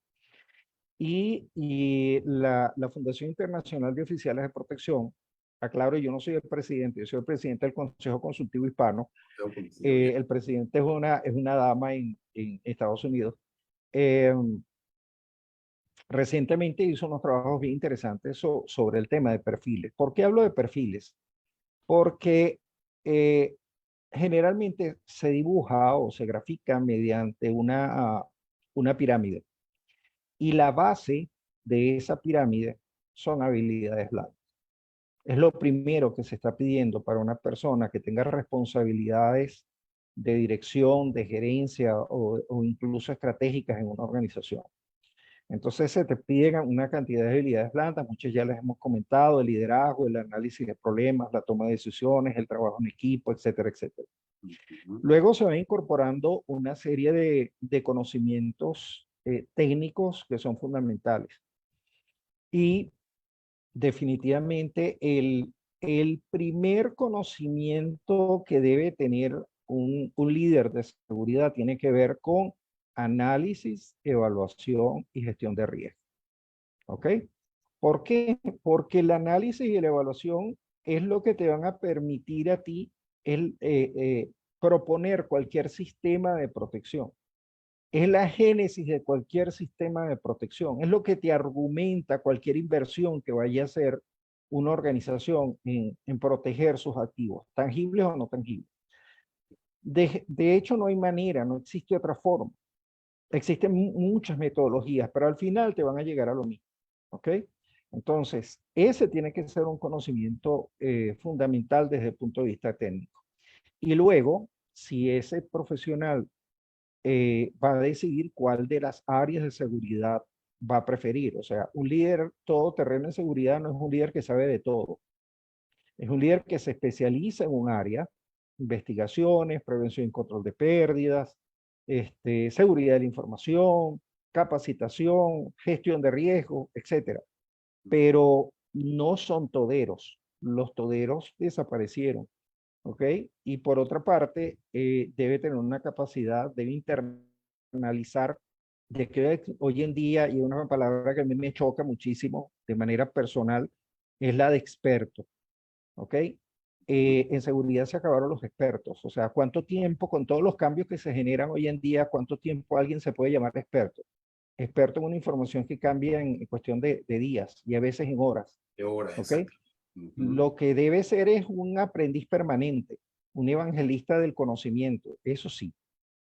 Y la Fundación Internacional de Oficiales de Protección, aclaro, yo no soy el presidente, yo soy el presidente del Consejo Consultivo Hispano. El presidente es una dama en Estados Unidos. Recientemente hizo unos trabajos bien interesantes sobre el tema de perfiles. ¿Por qué hablo de perfiles? Porque generalmente se dibuja o se grafica mediante una pirámide. Y la base de esa pirámide son habilidades blandas. Es lo primero que se está pidiendo para una persona que tenga responsabilidades de dirección, de gerencia o incluso estratégicas en una organización. Entonces se te piden una cantidad de habilidades blandas, muchas ya les hemos comentado, el liderazgo, el análisis de problemas, la toma de decisiones, el trabajo en equipo, etcétera, etcétera. Luego se van incorporando una serie de conocimientos técnicos que son fundamentales. Y definitivamente el primer conocimiento que debe tener un líder de seguridad tiene que ver con análisis, evaluación y gestión de riesgo. ¿Ok? ¿Por qué? Porque el análisis y la evaluación es lo que te van a permitir a ti proponer cualquier sistema de protección. Es la génesis de cualquier sistema de protección. Es lo que te argumenta cualquier inversión que vaya a hacer una organización en proteger sus activos, tangibles o no tangibles. De hecho, no hay manera, no existe otra forma. Existen muchas metodologías, pero al final te van a llegar a lo mismo. ¿Ok? Entonces, ese tiene que ser un conocimiento fundamental desde el punto de vista técnico. Y luego, si ese profesional va a decidir cuál de las áreas de seguridad va a preferir. O sea, un líder todoterreno en seguridad no es un líder que sabe de todo. Es un líder que se especializa en un área, investigaciones, prevención y control de pérdidas, seguridad de la información, capacitación, gestión de riesgo, etcétera. Pero no son toderos. Los toderos desaparecieron. ¿Ok? Y por otra parte, debe tener una capacidad, debe internalizar, de que hoy en día, y una palabra que a mí me choca muchísimo de manera personal, es la de experto. ¿Ok? En seguridad se acabaron los expertos. O sea, ¿cuánto tiempo, con todos los cambios que se generan hoy en día, cuánto tiempo alguien se puede llamar experto? Experto en una información que cambia en cuestión de días y a veces en horas. De horas, ¿Ok? exacto. Lo que debe ser es un aprendiz permanente, un evangelista del conocimiento, eso sí.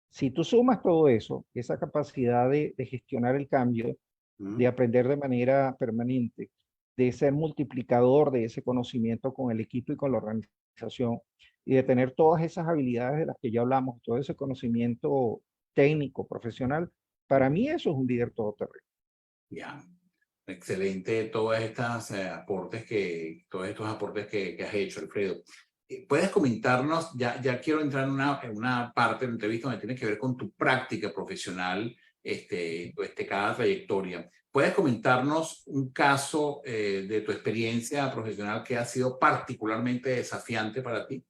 Si tú sumas todo eso, esa capacidad de gestionar el cambio, de aprender de manera permanente, de ser multiplicador de ese conocimiento con el equipo y con la organización, y de tener todas esas habilidades de las que ya hablamos, todo ese conocimiento técnico, profesional, para mí eso es un líder todoterreno. Ya. Excelente todos estos aportes que has hecho, Alfredo. ¿Puedes comentarnos, ya quiero entrar en una parte de la entrevista donde tiene que ver con tu práctica profesional, cada trayectoria? ¿Puedes comentarnos un caso de tu experiencia profesional que ha sido particularmente desafiante para ti?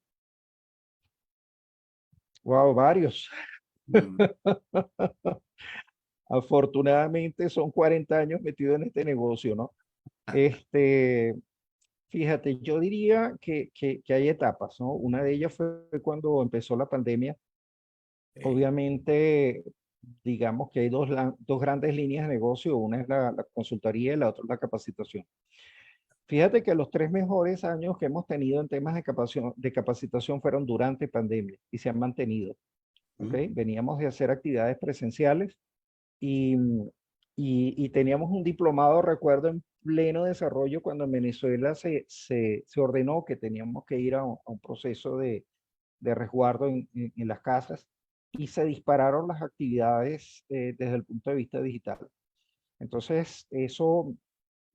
Wow, varios. Mm, Afortunadamente son 40 años metido en este negocio, ¿no? Este, fíjate, yo diría que hay etapas, ¿no? Una de ellas fue cuando empezó la pandemia. Obviamente, digamos que hay dos grandes líneas de negocio. Una es la consultoría y la otra es la capacitación. Fíjate que los 3 mejores años que hemos tenido en temas de capacitación fueron durante pandemia y se han mantenido. ¿Ok? mm, Veníamos de hacer actividades presenciales y, y teníamos un diplomado, recuerdo, en pleno desarrollo cuando en Venezuela se ordenó que teníamos que ir a un proceso de resguardo en las casas y se dispararon las actividades desde el punto de vista digital. Entonces, eso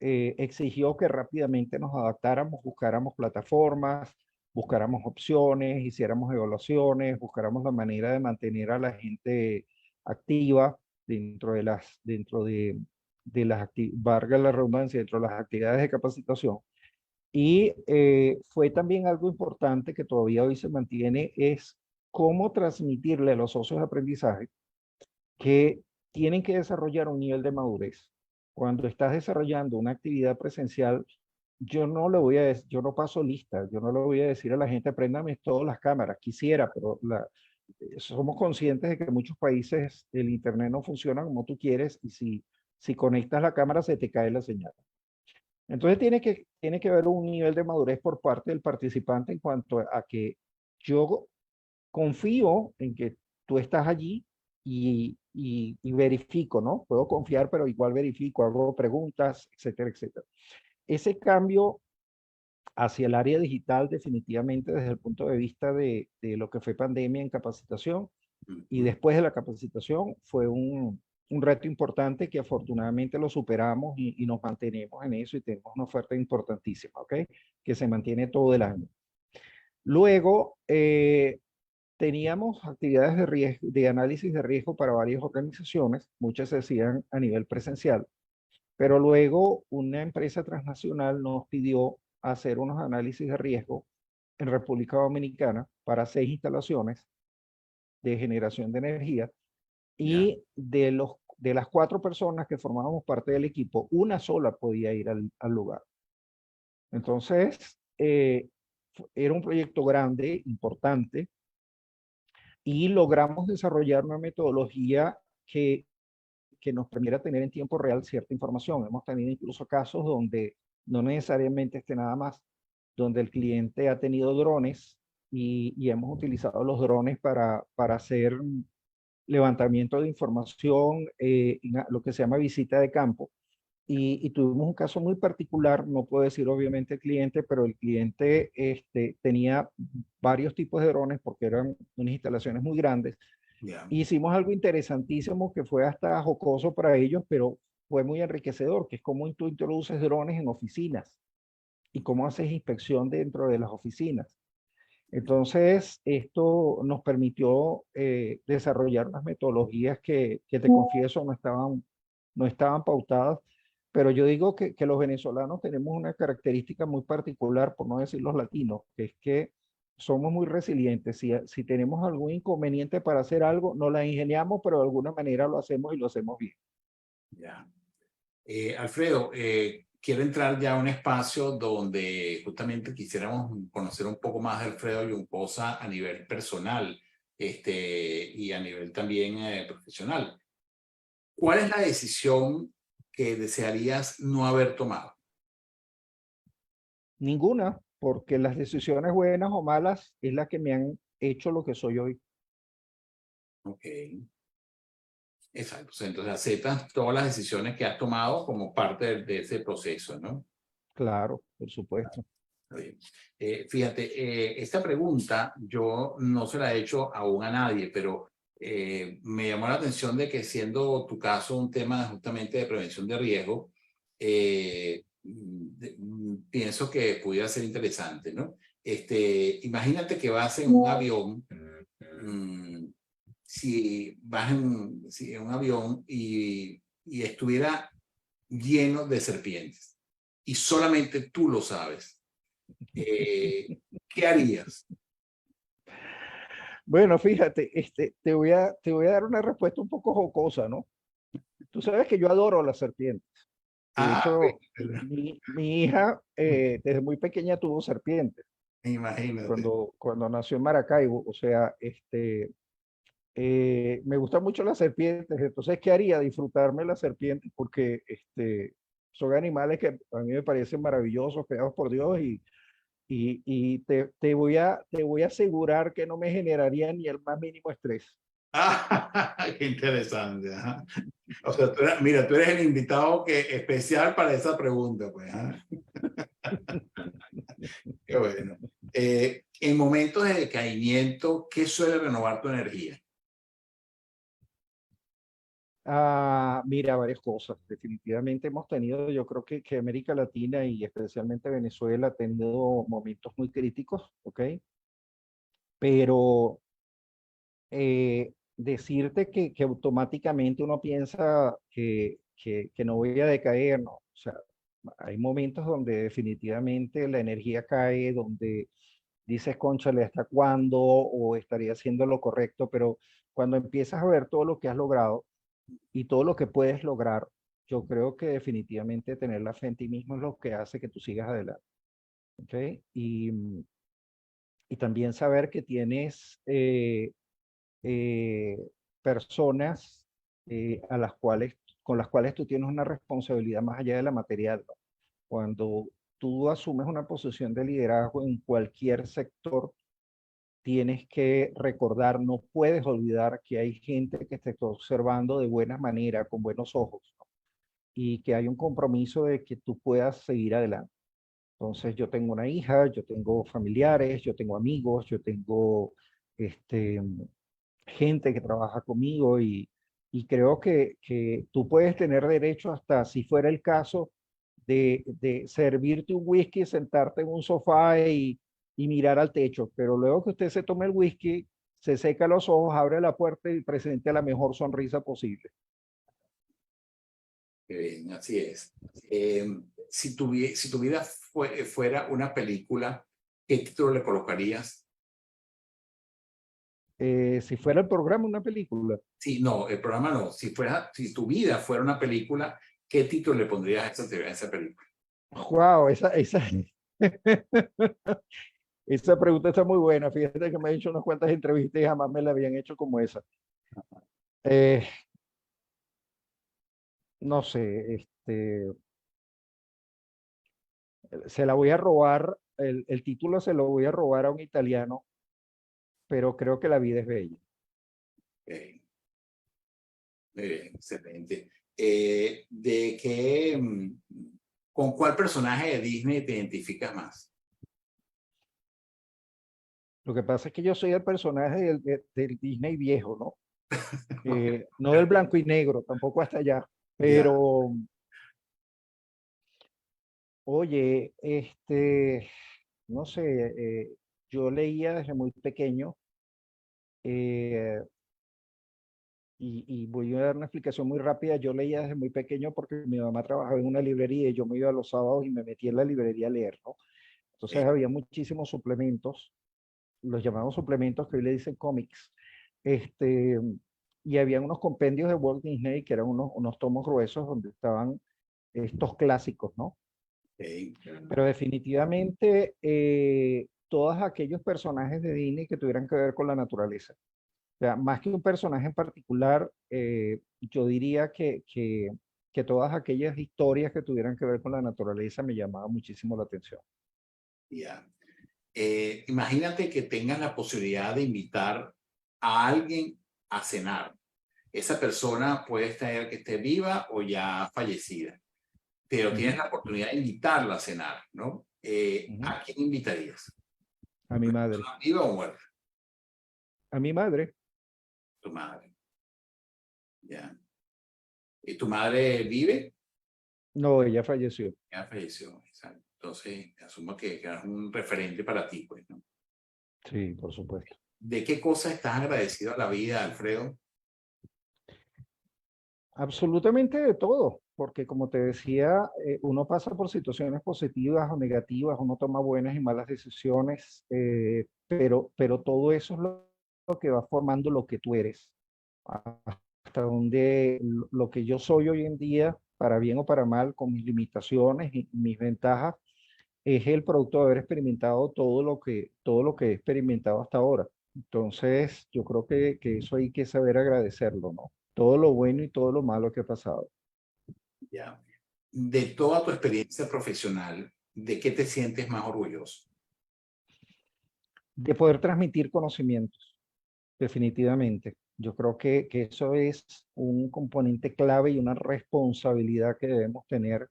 exigió que rápidamente nos adaptáramos, buscáramos plataformas, buscáramos opciones, hiciéramos evaluaciones, buscáramos la manera de mantener a la gente activa valga la redundancia, dentro de las actividades de capacitación. Y fue también algo importante que todavía hoy se mantiene, es cómo transmitirle a los socios de aprendizaje que tienen que desarrollar un nivel de madurez. Cuando estás desarrollando una actividad presencial, yo no paso lista, yo no le voy a decir a la gente, préndame todas las cámaras, quisiera, pero somos conscientes de que en muchos países el internet no funciona como tú quieres y si conectas la cámara se te cae la señal. Entonces tiene que haber un nivel de madurez por parte del participante en cuanto a que yo confío en que tú estás allí y verifico, ¿no? Puedo confiar, pero igual verifico, hago preguntas, etcétera, etcétera. Ese cambio hacia el área digital definitivamente desde el punto de vista de lo que fue pandemia en capacitación y mm, después de la capacitación fue un reto importante que afortunadamente lo superamos y nos mantenemos en eso y tenemos una oferta importantísima, ¿ok? Que se mantiene todo el año. Luego, teníamos actividades de riesgo, de análisis de riesgo para varias organizaciones, muchas se hacían a nivel presencial, pero luego una empresa transnacional nos pidió hacer unos análisis de riesgo en República Dominicana para 6 instalaciones de generación de energía ya, y de las 4 personas que formábamos parte del equipo, una sola podía ir al lugar. Entonces, era un proyecto grande, importante, y logramos desarrollar una metodología que nos permitiera tener en tiempo real cierta información. Hemos tenido incluso casos donde no necesariamente esté nada más, donde el cliente ha tenido drones y hemos utilizado los drones para hacer levantamiento de información, lo que se llama visita de campo. Y tuvimos un caso muy particular, no puedo decir obviamente el cliente, pero el cliente tenía varios tipos de drones porque eran unas instalaciones muy grandes. ya, Hicimos algo interesantísimo que fue hasta jocoso para ellos, pero fue muy enriquecedor, que es cómo tú introduces drones en oficinas y cómo haces inspección dentro de las oficinas. Entonces, esto nos permitió desarrollar unas metodologías que te confieso no estaban pautadas, pero yo digo que los venezolanos tenemos una característica muy particular, por no decir los latinos, que es que somos muy resilientes. Si tenemos algún inconveniente para hacer algo, nos la ingeniamos, pero de alguna manera lo hacemos y lo hacemos bien. ya. Alfredo, quiero entrar ya a un espacio donde justamente quisiéramos conocer un poco más de Alfredo Lloncosa a nivel personal y a nivel también profesional. ¿Cuál es la decisión que desearías no haber tomado? Ninguna, porque las decisiones buenas o malas es la que me han hecho lo que soy hoy. Ok, exacto. O sea, entonces aceptas todas las decisiones que has tomado como parte de ese proceso, ¿no? Claro, por supuesto. Está bien. Fíjate, esta pregunta yo no se la he hecho aún a nadie, pero me llamó la atención de que siendo tu caso un tema justamente de prevención de riesgo, pienso que pudiera ser interesante, ¿no? Imagínate que vas en un avión, si vas en un avión y estuviera lleno de serpientes y solamente tú lo sabes. ¿Qué harías? Bueno, fíjate, te voy a dar una respuesta un poco jocosa, ¿no? Tú sabes que yo adoro las serpientes. De Ah, hecho, bueno, mi hija desde muy pequeña tuvo serpientes imagínate. cuando nació en Maracaibo. O sea, me gustan mucho las serpientes. Entonces, ¿qué haría? Disfrutarme las serpientes porque son animales que a mí me parecen maravillosos, creados por Dios y te voy a asegurar que no me generaría ni el más mínimo estrés. Ah, qué interesante. Ajá. O sea, mira, tú eres el invitado especial para esa pregunta, pues. ¿Ah? Qué bueno. En momentos de decaimiento, ¿qué suele renovar tu energía? Mira, varias cosas. Definitivamente hemos tenido, yo creo que América Latina y especialmente Venezuela ha tenido momentos muy críticos, ¿ok? Pero decirte que automáticamente uno piensa que no voy a decaer, no. O sea, hay momentos donde definitivamente la energía cae, donde dices, cónchale, ¿hasta cuándo? O estaría haciendo lo correcto, pero cuando empiezas a ver todo lo que has logrado y todo lo que puedes lograr, yo creo que definitivamente tener la fe en ti mismo es lo que hace que tú sigas adelante, ¿ok? Y también saber que tienes eh, personas con las cuales tú tienes una responsabilidad más allá de la material, ¿no? Cuando tú asumes una posición de liderazgo en cualquier sector, tienes que recordar, no puedes olvidar que hay gente que te está observando de buena manera, con buenos ojos, ¿no? Y que hay un compromiso de que tú puedas seguir adelante. Entonces, yo tengo una hija, yo tengo familiares, yo tengo amigos, yo tengo este, gente que trabaja conmigo y creo que tú puedes tener derecho hasta, si fuera el caso, de servirte un whisky, sentarte en un sofá y mirar al techo, pero luego que usted se tome el whisky, se seca los ojos, abre la puerta y presente la mejor sonrisa posible. Qué bien, así es. Si tu vida fuera una película, ¿qué título le colocarías? Si fuera el programa una película, Sí, no, el programa no. Si tu vida fuera una película, ¿qué título le pondrías a esa película? wow, esa pregunta está muy buena. Fíjate que me he hecho unas cuantas entrevistas y jamás me la habían hecho como esa. Eh, no sé, se la voy a robar, el título se lo voy a robar a un italiano, pero creo que la vida es bella. Eh, excelente. ¿Con cuál personaje de Disney te identificas más? Lo que pasa es que yo soy el personaje del Disney viejo, ¿no? No del blanco y negro, tampoco hasta allá, Ya, pero oye, no sé, yo leía desde muy pequeño eh, y voy a dar una explicación muy rápida. Yo leía desde muy pequeño porque mi mamá trabajaba en una librería y yo me iba los sábados y me metía en la librería a leer, ¿no? Entonces eh, había muchísimos suplementos, los llamamos suplementos que hoy le dicen cómics, este, y había unos compendios de Walt Disney que eran unos tomos gruesos donde estaban estos clásicos, ¿no? Pero definitivamente todos aquellos personajes de Disney que tuvieran que ver con la naturaleza. O sea, más que un personaje en particular, yo diría que todas aquellas historias que tuvieran que ver con la naturaleza me llamaban muchísimo la atención. ya. Imagínate que tengas la posibilidad de invitar a alguien a cenar. Esa persona puede estar que esté viva o ya fallecida, pero tienes Ujú, la oportunidad de invitarla a cenar, ¿no? ujú. ¿A quién invitarías? A mi ¿Una madre. persona viva o muerta? A mi madre. Tu madre, ya. ¿Y tu madre vive? No, ella falleció. Ya falleció, exacto. Entonces, asumo que es un referente para ti, pues, ¿no? Sí, por supuesto. ¿De qué cosa estás agradecido a la vida, Alfredo? Absolutamente de todo, porque como te decía, uno pasa por situaciones positivas o negativas, uno toma buenas y malas decisiones, pero todo eso es lo que va formando lo que tú eres, hasta donde lo que yo soy hoy en día, para bien o para mal, con mis limitaciones y mis ventajas, es el producto de haber experimentado todo lo que he experimentado hasta ahora. Entonces, yo creo que eso hay que saber agradecerlo, ¿no? Todo lo bueno y todo lo malo que ha pasado. Ya. De toda tu experiencia profesional, ¿de qué te sientes más orgulloso? De poder transmitir conocimientos, definitivamente. Yo creo que eso es un componente clave y una responsabilidad que debemos tener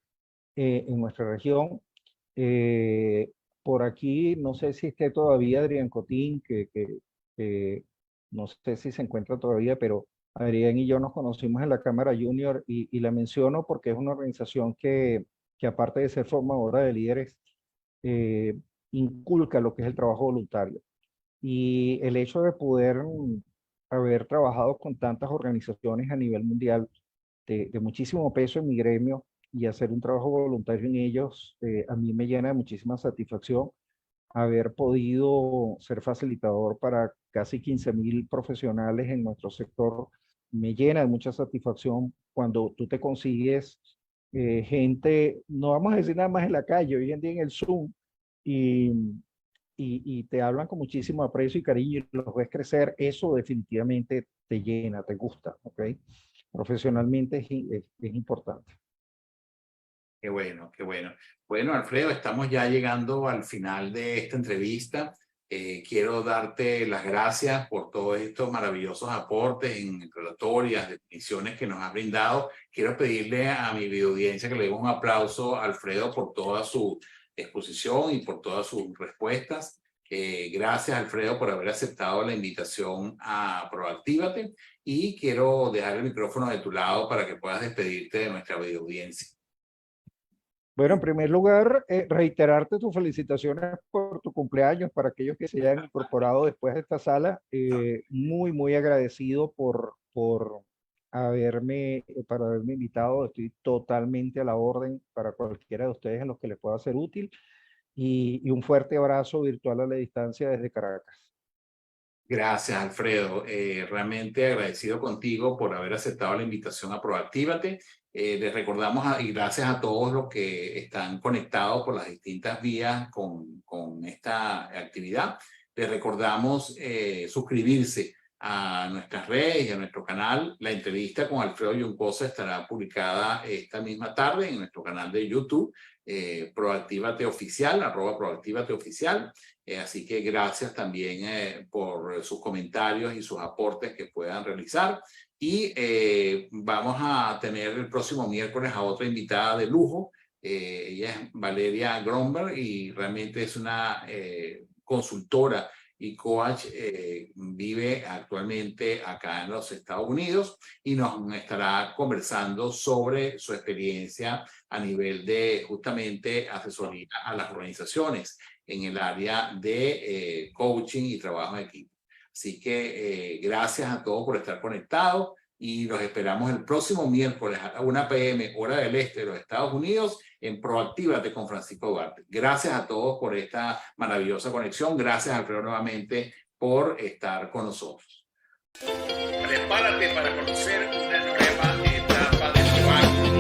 en nuestra región. Por aquí, no sé si esté todavía Adrián Cotín, que no sé si se encuentra todavía, pero Adrián y yo nos conocimos en la Cámara Junior y la menciono porque es una organización que aparte de ser formadora de líderes, eh, inculca lo que es el trabajo voluntario. Y el hecho de poder haber trabajado con tantas organizaciones a nivel mundial de muchísimo peso en mi gremio y hacer un trabajo voluntario en ellos, a mí me llena de muchísima satisfacción. Haber podido ser facilitador para casi 15.000 profesionales en nuestro sector me llena de mucha satisfacción cuando tú te consigues gente, no vamos a decir nada más en la calle, hoy en día en el Zoom, y, y te hablan con muchísimo aprecio y cariño y los ves crecer, eso definitivamente te llena, te gusta, ¿ok? Profesionalmente es importante. Qué bueno, qué bueno. Bueno, Alfredo, estamos ya llegando al final de esta entrevista. Quiero darte las gracias por todos estos maravillosos aportes en relatorias, definiciones que nos has brindado. Quiero pedirle a mi videoaudiencia que le demos un aplauso a Alfredo por toda su exposición y por todas sus respuestas. Gracias, Alfredo, por haber aceptado la invitación a Proactívate, y quiero dejar el micrófono de tu lado para que puedas despedirte de nuestra videoaudiencia. Bueno, en primer lugar, reiterarte tus felicitaciones por tu cumpleaños para aquellos que se hayan incorporado después de esta sala. Muy, muy agradecido por para haberme invitado. Estoy totalmente a la orden para cualquiera de ustedes en los que les pueda ser útil. Y un fuerte abrazo virtual a la distancia desde Caracas. Gracias, Alfredo. Realmente agradecido contigo por haber aceptado la invitación a Proactívate. Les recordamos y gracias a todos los que están conectados por las distintas vías con esta actividad. Les recordamos suscribirse a nuestras redes y a nuestro canal. La entrevista con Alfredo Juncosa estará publicada esta misma tarde en nuestro canal de YouTube, Proactívate Oficial, @Proactívate Oficial. Así que gracias también por sus comentarios y sus aportes que puedan realizar. Y vamos a tener el próximo miércoles a otra invitada de lujo. Ella es Valeria Gromberg y realmente es una consultora y coach, vive actualmente acá en los Estados Unidos y nos estará conversando sobre su experiencia a nivel de justamente asesoría a las organizaciones en el área de coaching y trabajo en equipo. Así que gracias a todos por estar conectados y los esperamos el próximo miércoles a la 1 p.m. hora del este de los Estados Unidos en Proactívate con Francisco Duarte. Gracias a todos por esta maravillosa conexión. Gracias, Alfredo, nuevamente por estar con nosotros. Prepárate para conocer una nueva etapa de tu año.